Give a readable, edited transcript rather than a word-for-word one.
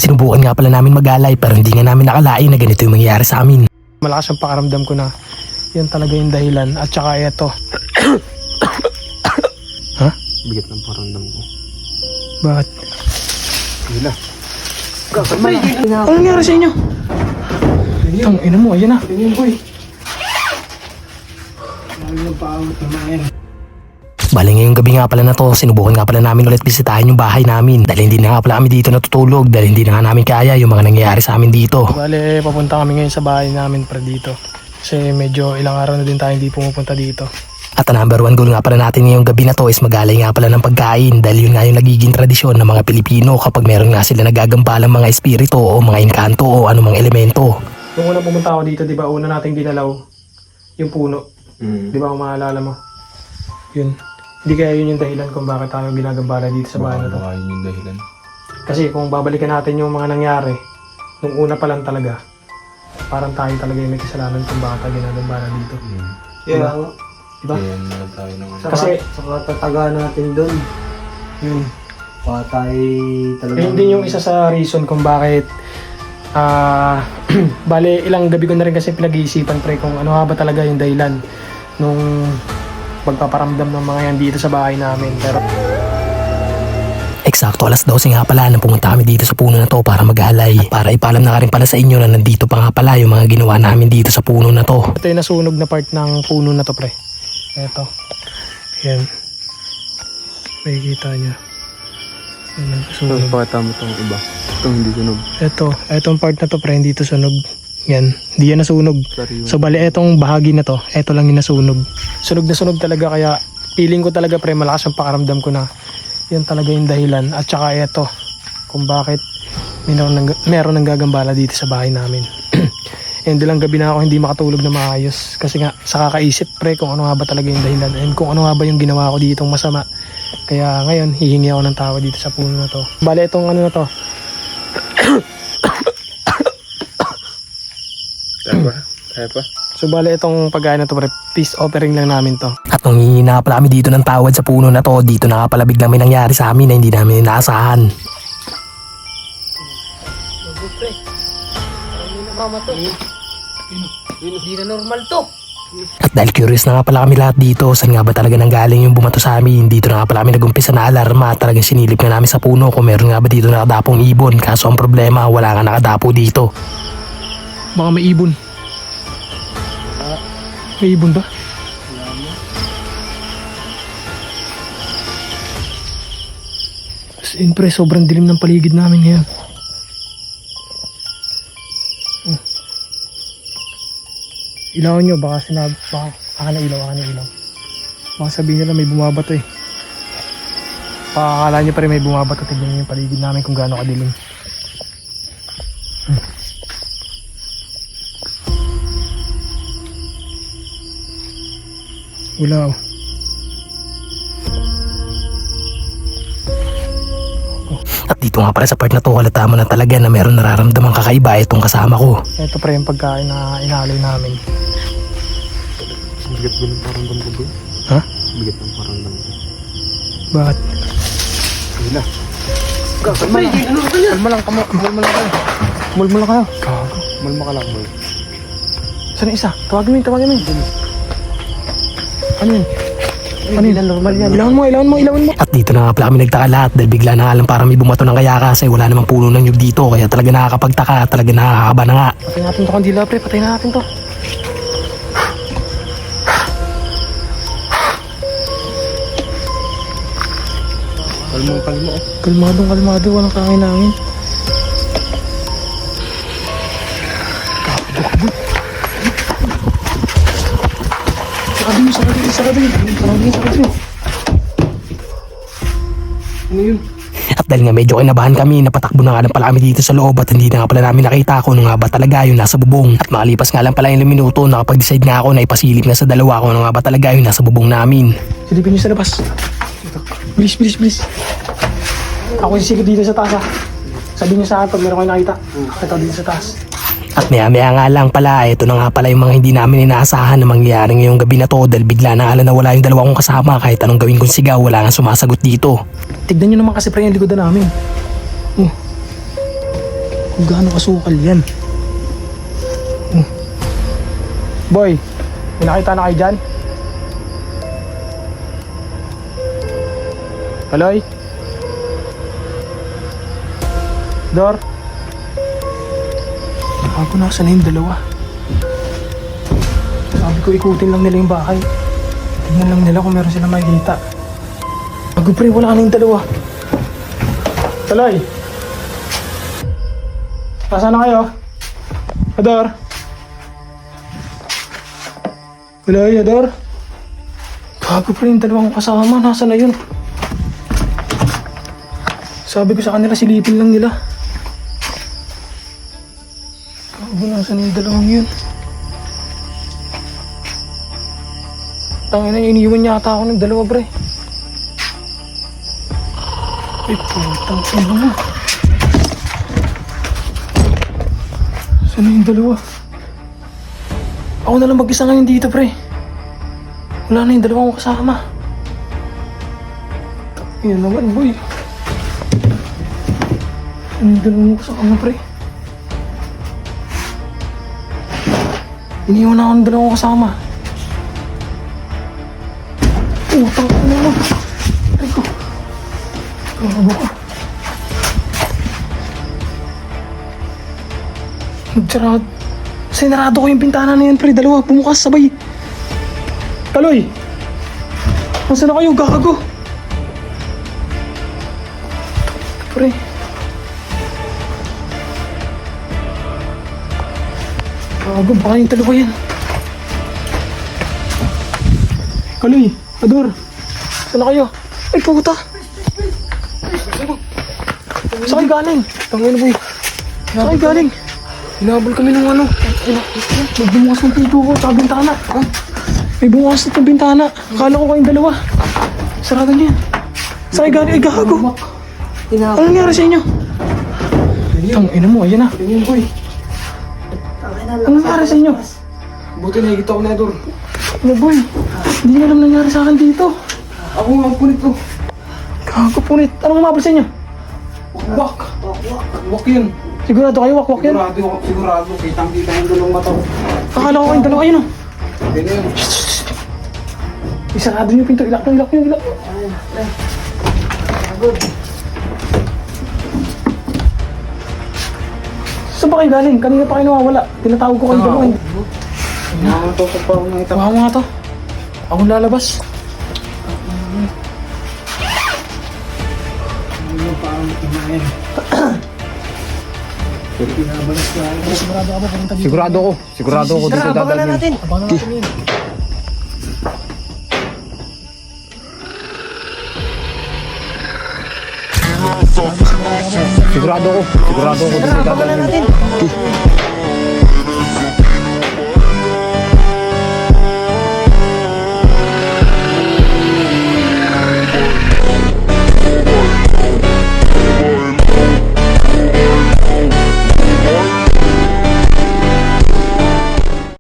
Sinubukan nga pala namin mag-alay pero hindi nga namin nakalain na ganito yung mangyayari sa amin. Malakas ang pakaramdam ko na yan talaga yung dahilan at saka eto. Ha? Bigat ng paramdam ko. Bakit? Hila. Anong nangyari sa inyo? Tang ina mo, ayan na. Bali ngayong gabi nga pala na to, sinubukan nga pala namin ulit bisitahin yung bahay namin dahil hindi na nga pala kami dito natutulog dahil hindi na nga namin kaya yung mga nangyayari sa amin dito. Bale, papunta kami ngayon sa bahay namin para dito. Kasi medyo ilang araw na din tayo hindi pumupunta dito. At ang number one goal nga pala natin ngayong gabi na to is mag-alay nga pala ng pagkain dahil yun nga yung nagiging tradisyon ng mga Pilipino kapag meron nga sila nagagambalang mga espiritu o mga inkanto o anumang elemento. Nung unang pumunta ako dito, di ba, una nating ginalaw yung puno. Di ba, kung maalala mo? Yun. Hindi kaya yun yung dahilan kung bakit tayo ginagambala dito sa bahay na to. Baka yun yung dahilan. Kasi kung babalikan natin yung mga nangyari, nung una pa lang talaga, parang tayo talaga yung may kasalanan kung bakit tayo ginagambala dito. Yeah, Diba? Kaya na tayo naman. Kasi, sa tataga natin doon, yun. patay talaga. Yun din yung isa sa reason kung bakit bale ilang gabi ko na rin kasi pinag-iisipan pre kung ano nga ba talaga yung dahilan nung pagpaparamdam ng mga yan dito sa bahay namin. Pero Eksakto alas 12 nga pala nang pumunta kami dito sa puno na to para maghalay. At para ipaalam na ka rin pala sa inyo na nandito pa nga pala yung mga ginawa namin dito sa puno na to. ito yung nasunog na part ng puno na to pre. Eto. Yan. Makikita nyo. Yan ang So, sunog. pakita mo itong iba. Itong hindi sunog. Etong part na to pre, hindi to sunog. Yan, hindi yan nasunog. So bali etong bahagi na to, eto lang yung nasunog. Sunog na sunog talaga kaya feeling ko talaga pre, malakas ang pakaramdam ko na yan talaga yung dahilan. At saka eto, kung bakit meron nang gagambala dito sa bahay namin. And ilang gabi na ako hindi makatulog na maayos. Kasi nga, sa kakaisip pre kung ano nga ba talaga yung dahilan. And kung ano nga ba yung ginawa ko ditong masama. Kaya ngayon, hihingi ako ng tawa dito sa puno na to. Bale itong ano na to. Kaya pa? So bale itong pagkain na to pre, peace offering lang namin to. At nung hihingi na nga pala kami dito ng tawad sa puno na to, dito na nga pala biglang may nangyari sa amin na hindi namin inaasahan. Hindi na normal to. At dahil curious na nga pala kami lahat dito, saan nga ba talaga nanggaling yung bumato sa amin, dito na nga pala kami nagumpisa na alarma at talagang sinilip na namin sa puno kung meron nga ba dito nakadapong ibon. Kaso ang problema, wala nga nakadapo dito. Baka may ibon. May ibon ba? As in pre, sobrang dilim ng paligid namin ngayon. Ilawan nyo, baka baka na ilaw. Baka sabihin nila may bumabato eh. Baka akala nyo pa rin may bumabato, tignan nyo yung paligid namin kung gaano kadilim. Wala oh. At dito nga pala sa part na to, halata mo na talaga na meron nararamdamang kakaiba itong kasama ko. Ito pre yung pagkain na inalay namin. Bigat ba ng paramdam ko bro? Ha? Bigat ng paramdam ko. Bakit? Hila. Kalma lang kayo. Mulmo lang kayo. Gago. Malma ka lang bro. Saan yung isa? Tawagin mo yun. Ano yun? Ano yun? Normal yan. Ilawan mo. At dito na nga pala kami nagtaka lahat dahil bigla na nga lang parang may bumato ng kaya kasi wala namang puno ng nyug dito. Kaya talaga nakakapagtaka, talaga nakakaba na nga. Patayin natin to kandila pre. Patayin natin to. Kalmo oh. Kalmado. Walang kangin-angin. Sarado. Ano yun? At dahil nga medyo kinabahan kami, napatakbo na nga lang pala kami dito sa loob at hindi na nga pala namin nakita kung ano nga ba talaga yung nasa bubong. At makalipas nga lang pala yung minuto, nakapag-decide nga ako na ipasilip na sa dalawa kung ano nga ba talaga yung nasa bubong namin. Silipin nyo sa labas. Bilis. Ako sisikip dito sa taas ha. Sabihin nyo sa akin pag meron kayo nakita. Ito dito sa taas. At maya nga lang pala, ito na nga pala yung mga hindi namin inaasahan na mangyayari ngayong gabi na to dahil bigla na nga lang nawala yung dalawa kong kasama kahit anong gawin kong sigaw, wala nga sumasagot dito. Tignan nyo naman kasi pre yung likodan namin. Kung gaano kasukal yan. Oh. Boy, may nakita na kayo dyan? Kaloy? Dor? Ako nasa na yung dalawa. Sabi ko ikutin lang nila yung bahay. Tignan lang nila kung meron sila makikita. Bago pre, wala na yung dalawa. Kaloy? Nasaan na kayo? Ador? Kaloy, Ador? Bago pre, yung dalawang kasama. Nasaan na yun? Sabi ko sa kanila, silipin lang nila. Bago nasaan yung dalawang yun? Tangina, iniwan yata ako ng dalawa, pre. Ay, putang ina mo. Saan na yung dalawa? Ako na lang mag-isa ngayon dito, pre. Wala na yung dalawang kasama. Yan naman, boy. Saan yung dalawang kasama, pre? Iniwan na ako ng dalawang kasama. Utang ko na lang. Ay ko. Gago ka. Nagtsarado. Sinarado ko yung pintana na yan, pre. Dalawa, bumukas sabay. Kaloy! Nasaan na kayo? Gago! Pre. Gago, baka yung dalawa yan. Kaloy! Ador! Saan na kayo? Ay, puta! Saan kayo galing? Tangin na, boy. Saan kayo galing? Hinabol kami ng ano. May bumukas ng pinto ko sa bintana. May bumukas ng bintana. Akala ko kayong dalawa. Sarado niyo yan. Saan kayo galing? Ay, gago! Ano nangyari sa inyo? Tangin mo, ayan na. Tingin, boy. Ano nangyari sa inyo? Buti nakikita ko na, Ador. Ano, boy? Hindi nga alam nangyari sa akin dito. Ako nga ang punit ko. Gago, punit. Anong umabot sa inyo? Wak! Wak yun. Sigurado kayo, wakwak yan. Sigurado. Kitang-kita yung dalawang mata ko. Akala ko kayong dalawa yun, oh. Hindi na yun. Isarado niyo yung pinto. Ilak nyo. Saan ba kayo galing? Kanina pa kayo nawawala. Tinatawag ko kayong dalawa. Nakatusok pa ako nakita. Baka mga to. Akong lalabas. Ano pa ang kinain? Sigurado ka ba pumunta dito? Sigurado ko. Sigurado ko dito dadalhin. Abangan natin yun. Sigurado ko. Sigurado ko dito dadalhin.